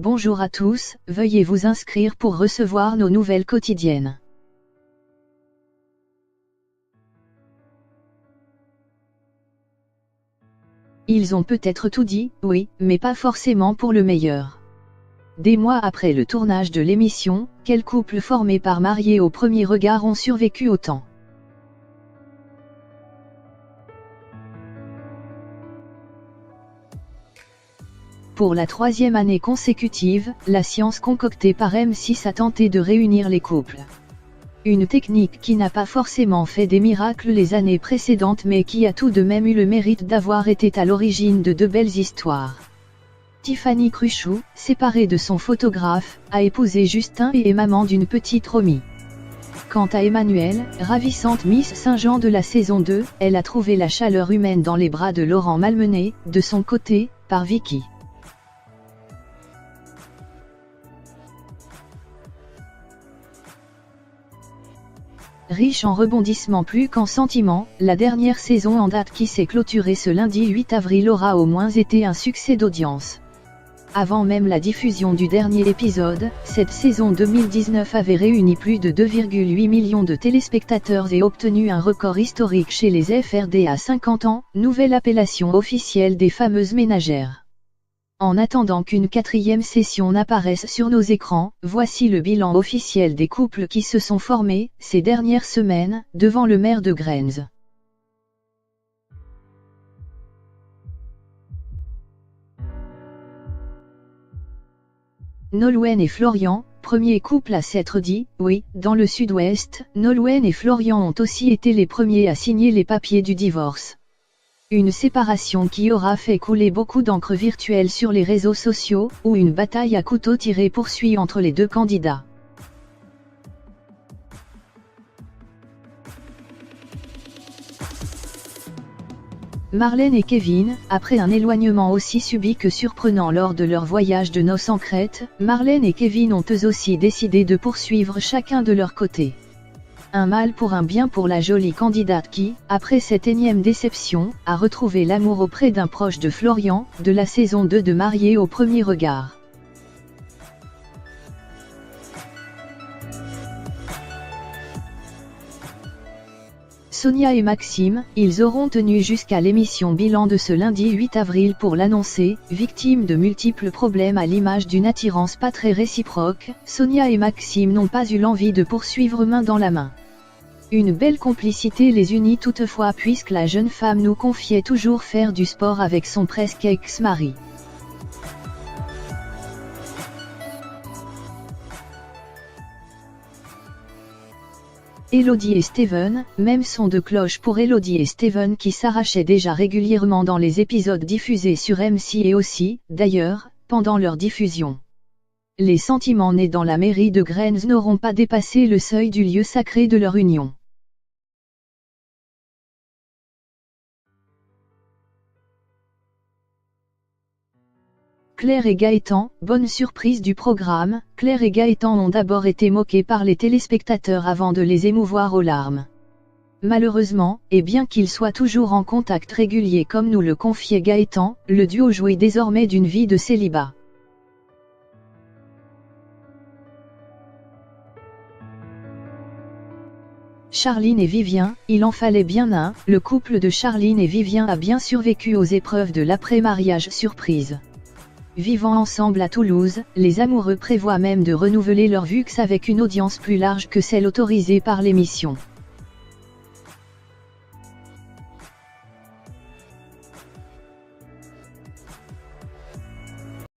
Bonjour à tous, veuillez vous inscrire pour recevoir nos nouvelles quotidiennes. Ils ont peut-être tout dit, oui, mais pas forcément pour le meilleur. Des mois après le tournage de l'émission, quels couples formés par mariés au premier regard ont survécu autant? Pour la troisième année consécutive, la science concoctée par M6 a tenté de réunir les couples. Une technique qui n'a pas forcément fait des miracles les années précédentes mais qui a tout de même eu le mérite d'avoir été à l'origine de belles histoires. Tiffany Cruchot, séparée de son photographe, a épousé Justin et est maman d'une petite Romy. Quant à Emmanuelle, ravissante Miss Saint-Jean de la saison 2, elle a trouvé la chaleur humaine dans les bras de Laurent malmené, de son côté, par Vicky. Riche en rebondissements plus qu'en sentiments, la dernière saison en date qui s'est clôturée ce lundi 8 avril aura au moins été un succès d'audience. Avant même la diffusion du dernier épisode, cette saison 2019 avait réuni plus de 2,8 millions de téléspectateurs et obtenu un record historique chez les FRD à 50 ans, nouvelle appellation officielle des fameuses ménagères. En attendant qu'une quatrième session n'apparaisse sur nos écrans, voici le bilan officiel des couples qui se sont formés, ces dernières semaines, devant le maire de Grains. Nolwenn et Florian, premier couple à s'être dit « oui » dans le sud-ouest, Nolwenn et Florian ont aussi été les premiers à signer les papiers du divorce. Une séparation qui aura fait couler beaucoup d'encre virtuelle sur les réseaux sociaux, où une bataille à couteau tiré poursuit entre les deux candidats. Marlène et Kevin, après un éloignement aussi subit que surprenant lors de leur voyage de noces en Crète, Marlène et Kevin ont eux aussi décidé de poursuivre chacun de leur côté. Un mal pour un bien pour la jolie candidate qui, après cette énième déception, a retrouvé l'amour auprès d'un proche de Florian, de la saison 2 de Mariés au premier regard. Sonia et Maxime, ils auront tenu jusqu'à l'émission bilan de ce lundi 8 avril pour l'annoncer, victimes de multiples problèmes à l'image d'une attirance pas très réciproque, Sonia et Maxime n'ont pas eu l'envie de poursuivre main dans la main. Une belle complicité les unit toutefois puisque la jeune femme nous confiait toujours faire du sport avec son presque ex-mari. Élodie et Steven, même son de cloche pour Élodie et Steven qui s'arrachaient déjà régulièrement dans les épisodes diffusés sur M6 et aussi, d'ailleurs, pendant leur diffusion. Les sentiments nés dans la mairie de Grains n'auront pas dépassé le seuil du lieu sacré de leur union. Claire et Gaëtan, bonne surprise du programme, Claire et Gaëtan ont d'abord été moqués par les téléspectateurs avant de les émouvoir aux larmes. Malheureusement, et bien qu'ils soient toujours en contact régulier comme nous le confiait Gaëtan, le duo jouit désormais d'une vie de célibat. Charline et Vivien, il en fallait bien un, le couple de Charline et Vivien a bien survécu aux épreuves de l'après-mariage surprise. Vivant ensemble à Toulouse, les amoureux prévoient même de renouveler leur VUX avec une audience plus large que celle autorisée par l'émission.